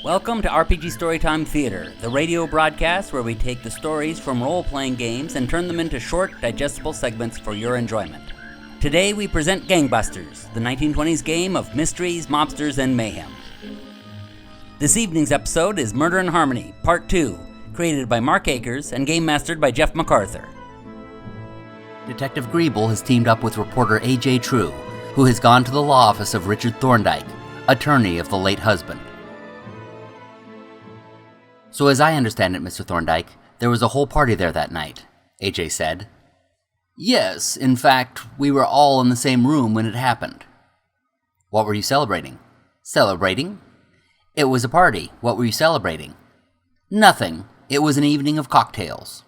Welcome to RPG Storytime Theater, the radio broadcast where we take the stories from role-playing games and turn them into short, digestible segments for your enjoyment. Today we present Gangbusters, the 1920s game of mysteries, mobsters, and mayhem. This evening's episode is Murder in Harmony, Part 2, created by Mark Akers and game mastered by Jeff MacArthur. Detective Grieble has teamed up with reporter A.J. True, who has gone to the law office of Richard Thorndyke, attorney of the late husband. So as I understand it, Mr. Thorndyke, there was a whole party there that night, A.J. said. Yes, in fact, we were all in the same room when it happened. What were you celebrating? Celebrating? It was a party. What were you celebrating? Nothing. It was an evening of cocktails.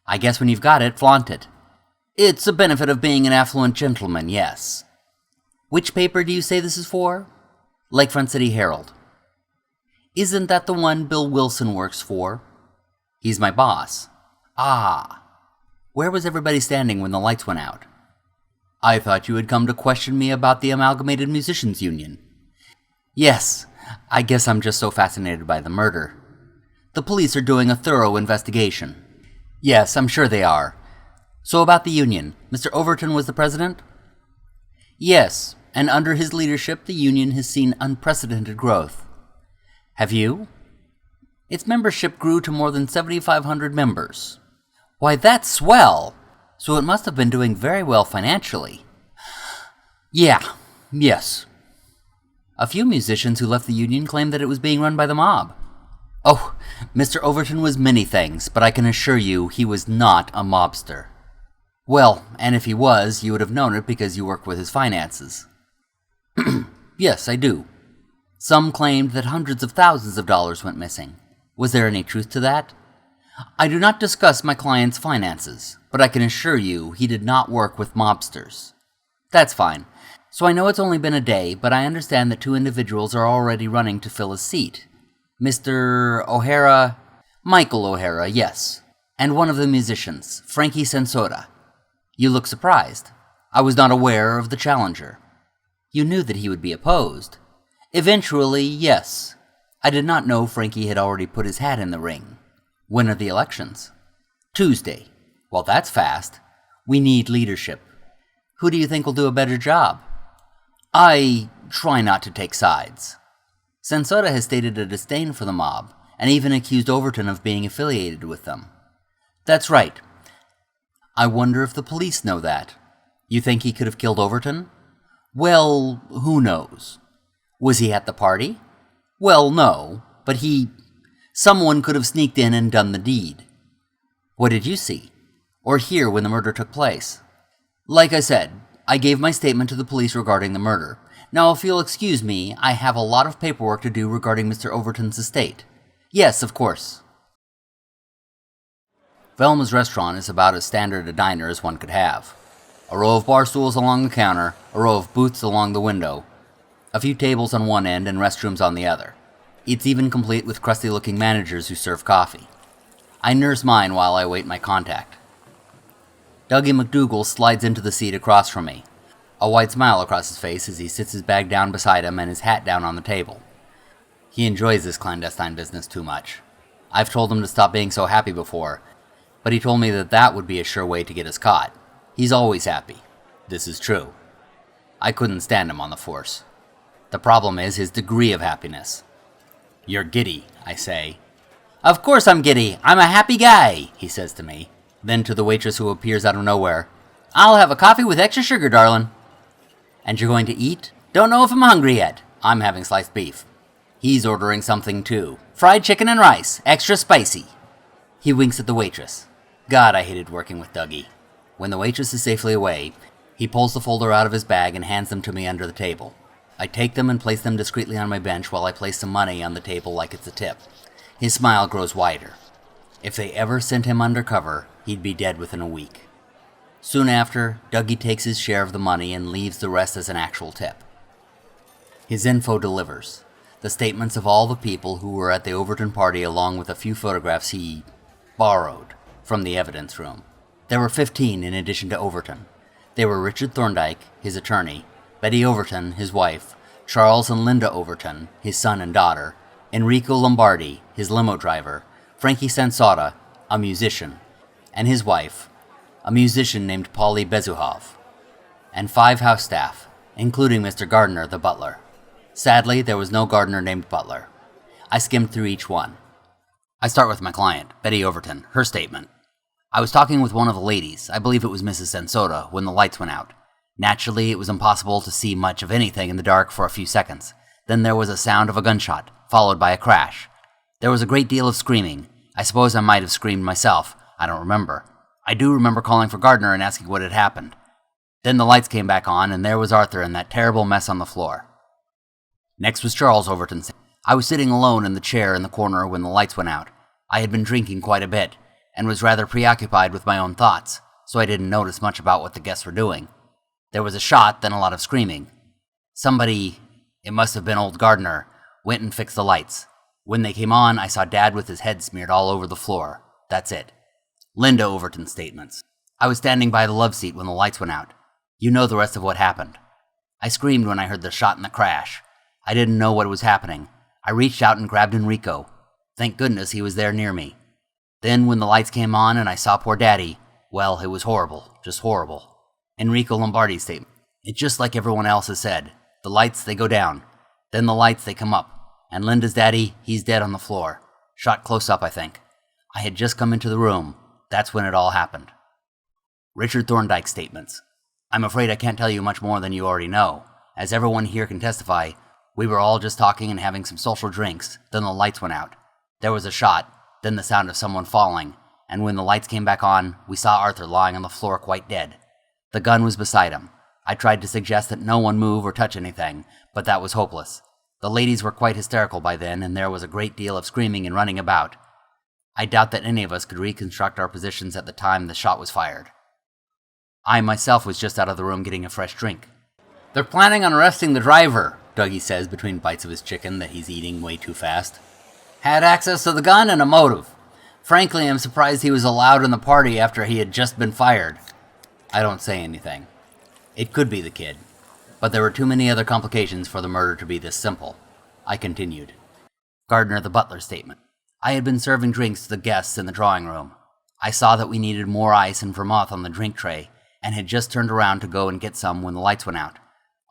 I guess when you've got it, flaunt it. It's a benefit of being an affluent gentleman, yes. Which paper do you say this is for? Lakefront City Herald. Isn't that the one Bill Wilson works for? He's my boss. Ah. Where was everybody standing when the lights went out? I thought you had come to question me about the Amalgamated Musicians Union. Yes, I guess I'm just so fascinated by the murder. The police are doing a thorough investigation. Yes, I'm sure they are. So about the union, Mr. Overton was the president? Yes, and under his leadership the union has seen unprecedented growth. Have you? Its membership grew to more than 7,500 members. Why, that's swell! So it must have been doing very well financially. Yes. A few musicians who left the union claimed that it was being run by the mob. Oh, Mr. Overton was many things, but I can assure you he was not a mobster. Well, and if he was, you would have known it because you work with his finances. Yes, I do. Some claimed that hundreds of thousands of dollars went missing. Was there any truth to that? I do not discuss my client's finances, but I can assure you he did not work with mobsters. That's fine. So I know it's only been a day, but I understand that two individuals are already running to fill a seat. Mr. O'Hara, Michael O'Hara, yes, and one of the musicians, Frankie Sensora. You look surprised. I was not aware of the challenger. You knew that he would be opposed. Eventually, yes. I did not know Frankie had already put his hat in the ring. When are the elections? Tuesday. Well, that's fast. We need leadership. Who do you think will do a better job? I try not to take sides. Sensota has stated a disdain for the mob, and even accused Overton of being affiliated with them. That's right. I wonder if the police know that. You think he could have killed Overton? Well, who knows? Was he at the party? Well, no, but someone could have sneaked in and done the deed. What did you see? Or hear when the murder took place? Like I said, I gave my statement to the police regarding the murder. Now, if you'll excuse me, I have a lot of paperwork to do regarding Mr. Overton's estate. Yes, of course. Velma's restaurant is about as standard a diner as one could have. A row of bar stools along the counter, a row of booths along the window, a few tables on one end and restrooms on the other. It's even complete with crusty-looking managers who serve coffee. I nurse mine while I await my contact. Dougie McDougal slides into the seat across from me, a wide smile across his face as he sits his bag down beside him and his hat down on the table. He enjoys this clandestine business too much. I've told him to stop being so happy before, but he told me that would be a sure way to get us caught. He's always happy. This is true. I couldn't stand him on the force. The problem is his degree of happiness. You're giddy, I say. Of course I'm giddy. I'm a happy guy, he says to me. Then to the waitress who appears out of nowhere, I'll have a coffee with extra sugar, darling. And you're going to eat? Don't know if I'm hungry yet. I'm having sliced beef. He's ordering something too. Fried chicken and rice, extra spicy. He winks at the waitress. God, I hated working with Dougie. When the waitress is safely away, he pulls the folder out of his bag and hands them to me under the table. I take them and place them discreetly on my bench while I place some money on the table like it's a tip. His smile grows wider. If they ever sent him undercover, he'd be dead within a week. Soon after, Dougie takes his share of the money and leaves the rest as an actual tip. His info delivers. The statements of all the people who were at the Overton party along with a few photographs he borrowed from the evidence room. There were 15 in addition to Overton. They were Richard Thorndyke, his attorney, Betty Overton, his wife, Charles and Linda Overton, his son and daughter, Enrico Lombardi, his limo driver, Frankie Sansota, a musician, and his wife, a musician named Polly Bezuhov, and 5 house staff, including Mr. Gardner, the butler. Sadly, there was no gardener named Butler. I skimmed through each one. I start with my client, Betty Overton, her statement. I was talking with one of the ladies, I believe it was Mrs. Sansota, when the lights went out. Naturally, it was impossible to see much of anything in the dark for a few seconds. Then there was a sound of a gunshot, followed by a crash. There was a great deal of screaming. I suppose I might have screamed myself. I don't remember. I do remember calling for Gardner and asking what had happened. Then the lights came back on, and there was Arthur in that terrible mess on the floor. Next was Charles Overton. I was sitting alone in the chair in the corner when the lights went out. I had been drinking quite a bit, and was rather preoccupied with my own thoughts, so I didn't notice much about what the guests were doing. There was a shot, then a lot of screaming. Somebody, it must have been old Gardner, went and fixed the lights. When they came on, I saw Dad with his head smeared all over the floor. That's it. Linda Overton's statements. I was standing by the love seat when the lights went out. You know the rest of what happened. I screamed when I heard the shot and the crash. I didn't know what was happening. I reached out and grabbed Enrico. Thank goodness he was there near me. Then when the lights came on and I saw poor Daddy, well, it was horrible, just horrible. Enrico Lombardi's statement. It's just like everyone else has said. The lights, they go down. Then the lights, they come up. And Linda's daddy, he's dead on the floor. Shot close up, I think. I had just come into the room. That's when it all happened. Richard Thorndyke's statements. I'm afraid I can't tell you much more than you already know. As everyone here can testify, we were all just talking and having some social drinks, then the lights went out. There was a shot, then the sound of someone falling, and when the lights came back on, we saw Arthur lying on the floor quite dead. The gun was beside him. I tried to suggest that no one move or touch anything, but that was hopeless. The ladies were quite hysterical by then, and there was a great deal of screaming and running about. I doubt that any of us could reconstruct our positions at the time the shot was fired. I myself was just out of the room getting a fresh drink. They're planning on arresting the driver, Dougie says between bites of his chicken that he's eating way too fast. Had access to the gun and a motive. Frankly, I'm surprised he was allowed in the party after he had just been fired. I don't say anything. It could be the kid, but there were too many other complications for the murder to be this simple. I continued. Gardner the butler's statement. I had been serving drinks to the guests in the drawing room. I saw that we needed more ice and vermouth on the drink tray, and had just turned around to go and get some when the lights went out.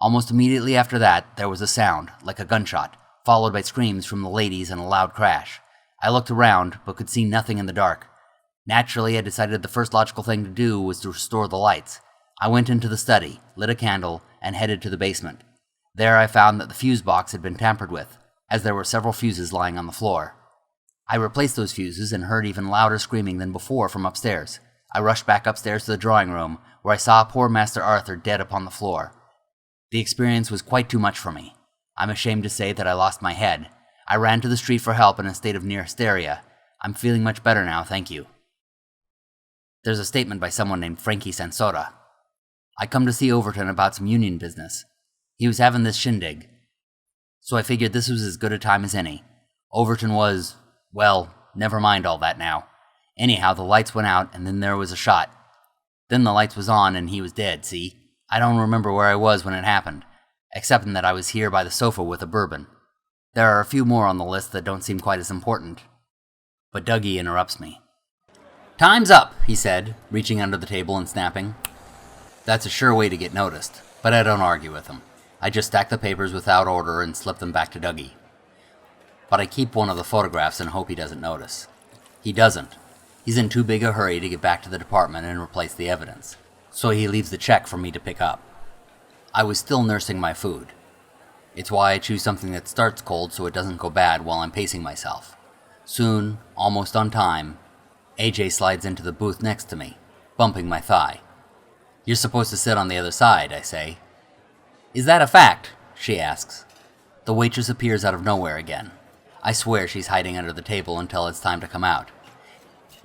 Almost immediately after that, there was a sound, like a gunshot, followed by screams from the ladies and a loud crash. I looked around, but could see nothing in the dark. Naturally, I decided the first logical thing to do was to restore the lights. I went into the study, lit a candle, and headed to the basement. There I found that the fuse box had been tampered with, as there were several fuses lying on the floor. I replaced those fuses and heard even louder screaming than before from upstairs. I rushed back upstairs to the drawing room, where I saw poor Master Arthur dead upon the floor. The experience was quite too much for me. I'm ashamed to say that I lost my head. I ran to the street for help in a state of near hysteria. I'm feeling much better now, thank you. There's a statement by someone named Frankie Sansota. I come to see Overton about some union business. He was having this shindig, so I figured this was as good a time as any. Overton was, well, never mind all that now. Anyhow, the lights went out, and then there was a shot. Then the lights was on, and he was dead, see? I don't remember where I was when it happened, excepting that I was here by the sofa with a bourbon. There are a few more on the list that don't seem quite as important. But Dougie interrupts me. Time's up, he said, reaching under the table and snapping. That's a sure way to get noticed, but I don't argue with him. I just stack the papers without order and slip them back to Dougie. But I keep one of the photographs and hope he doesn't notice. He doesn't. He's in too big a hurry to get back to the department and replace the evidence, so he leaves the check for me to pick up. I was still nursing my food. It's why I choose something that starts cold so it doesn't go bad while I'm pacing myself. Soon, almost on time, AJ slides into the booth next to me, bumping my thigh. You're supposed to sit on the other side, I say. Is that a fact? She asks. The waitress appears out of nowhere again. I swear she's hiding under the table until it's time to come out.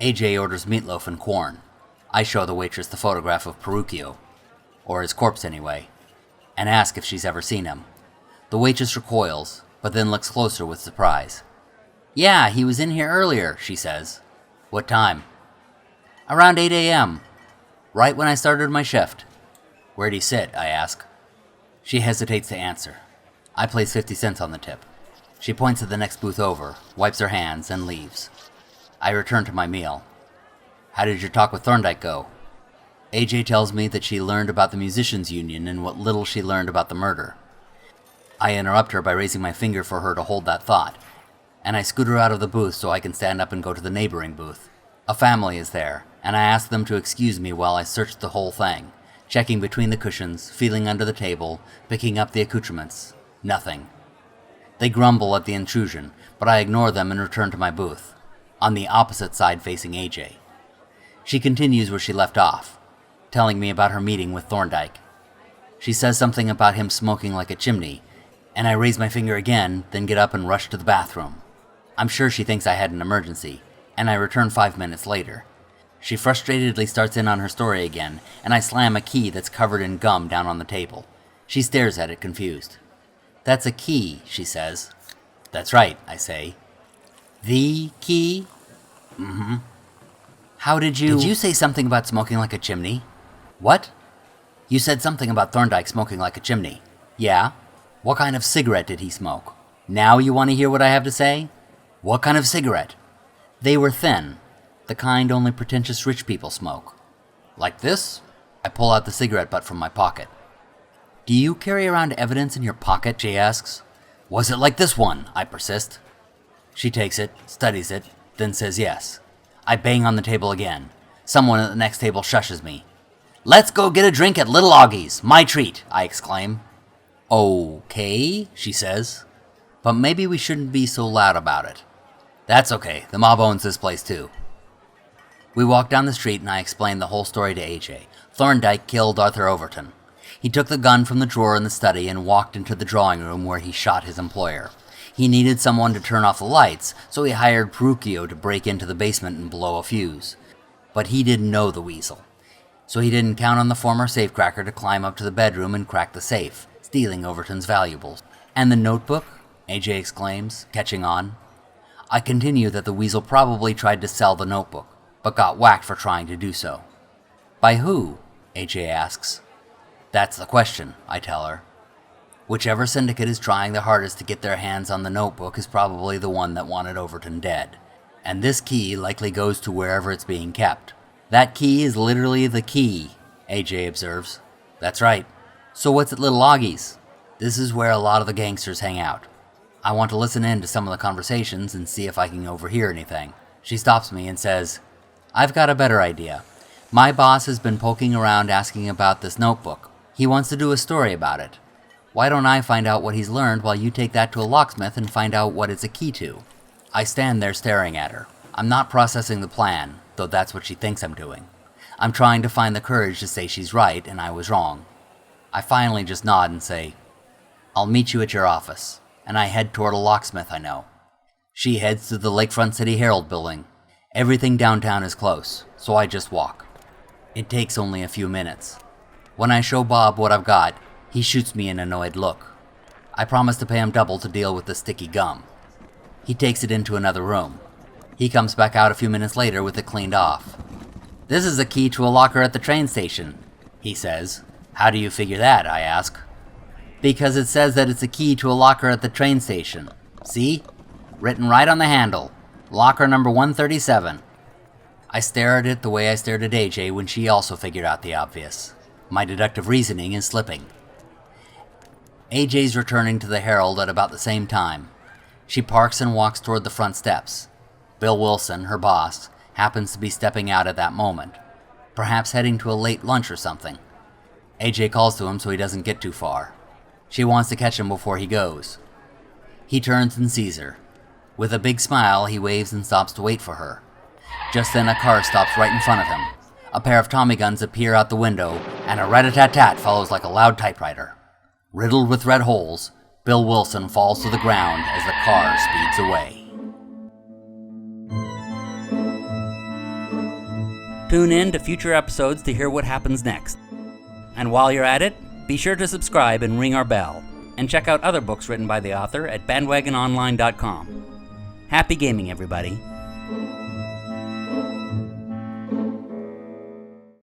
AJ orders meatloaf and corn. I show the waitress the photograph of Peruchio, or his corpse anyway, and ask if she's ever seen him. The waitress recoils, but then looks closer with surprise. Yeah, he was in here earlier, she says. What time? Around 8 a.m., right when I started my shift. Where'd he sit? I ask. She hesitates to answer. I place 50 cents on the tip. She points at the next booth over, wipes her hands, and leaves. I return to my meal. How did your talk with Thorndyke go? AJ tells me that she learned about the musicians' union and what little she learned about the murder. I interrupt her by raising my finger for her to hold that thought, and I scoot her out of the booth so I can stand up and go to the neighboring booth. A family is there, and I ask them to excuse me while I search the whole thing, checking between the cushions, feeling under the table, picking up the accoutrements. Nothing. They grumble at the intrusion, but I ignore them and return to my booth, on the opposite side facing AJ. She continues where she left off, telling me about her meeting with Thorndyke. She says something about him smoking like a chimney, and I raise my finger again, then get up and rush to the bathroom. I'm sure she thinks I had an emergency, and I return 5 minutes later. She frustratedly starts in on her story again, and I slam a key that's covered in gum down on the table. She stares at it, confused. That's a key, she says. That's right, I say. The key? Mm-hmm. How did you say something about smoking like a chimney? What? You said something about Thorndyke smoking like a chimney. Yeah? What kind of cigarette did he smoke? Now you want to hear what I have to say? What kind of cigarette? They were thin, the kind only pretentious rich people smoke. Like this? I pull out the cigarette butt from my pocket. Do you carry around evidence in your pocket, she asks. Was it like this one? I persist. She takes it, studies it, then says yes. I bang on the table again. Someone at the next table shushes me. Let's go get a drink at Little Augie's, my treat, I exclaim. Okay, she says. But maybe we shouldn't be so loud about it. That's okay, the mob owns this place too. We walk down the street and I explain the whole story to AJ. Thorndyke killed Arthur Overton. He took the gun from the drawer in the study and walked into the drawing room where he shot his employer. He needed someone to turn off the lights, so he hired Peruchio to break into the basement and blow a fuse. But he didn't know the weasel. So he didn't count on the former safecracker to climb up to the bedroom and crack the safe, stealing Overton's valuables. And the notebook? AJ exclaims, catching on. I continue that the weasel probably tried to sell the notebook, but got whacked for trying to do so. By who? AJ asks. That's the question, I tell her. Whichever syndicate is trying the hardest to get their hands on the notebook is probably the one that wanted Overton dead. And this key likely goes to wherever it's being kept. That key is literally the key, AJ observes. That's right. So what's at Little Augie's? This is where a lot of the gangsters hang out. I want to listen in to some of the conversations and see if I can overhear anything. She stops me and says, I've got a better idea. My boss has been poking around asking about this notebook. He wants to do a story about it. Why don't I find out what he's learned while you take that to a locksmith and find out what it's a key to? I stand there staring at her. I'm not processing the plan, though that's what she thinks I'm doing. I'm trying to find the courage to say she's right and I was wrong. I finally just nod and say, I'll meet you at your office, and I head toward a locksmith I know. She heads to the Lakefront City Herald building. Everything downtown is close, so I just walk. It takes only a few minutes. When I show Bob what I've got, he shoots me an annoyed look. I promise to pay him double to deal with the sticky gum. He takes it into another room. He comes back out a few minutes later with it cleaned off. This is a key to a locker at the train station, he says. How do you figure that? I ask. Because it says that it's a key to a locker at the train station. See? Written right on the handle. Locker number 137. I stare at it the way I stared at AJ when she also figured out the obvious. My deductive reasoning is slipping. AJ's returning to the Herald at about the same time. She parks and walks toward the front steps. Bill Wilson, her boss, happens to be stepping out at that moment, perhaps heading to a late lunch or something. AJ calls to him so he doesn't get too far. She wants to catch him before he goes. He turns and sees her. With a big smile, he waves and stops to wait for her. Just then a car stops right in front of him. A pair of Tommy guns appear out the window, and a rat-a-tat-tat follows like a loud typewriter. Riddled with red holes, Bill Wilson falls to the ground as the car speeds away. Tune in to future episodes to hear what happens next. And while you're at it, be sure to subscribe and ring our bell, and check out other books written by the author at bandwagononline.com. Happy gaming, everybody.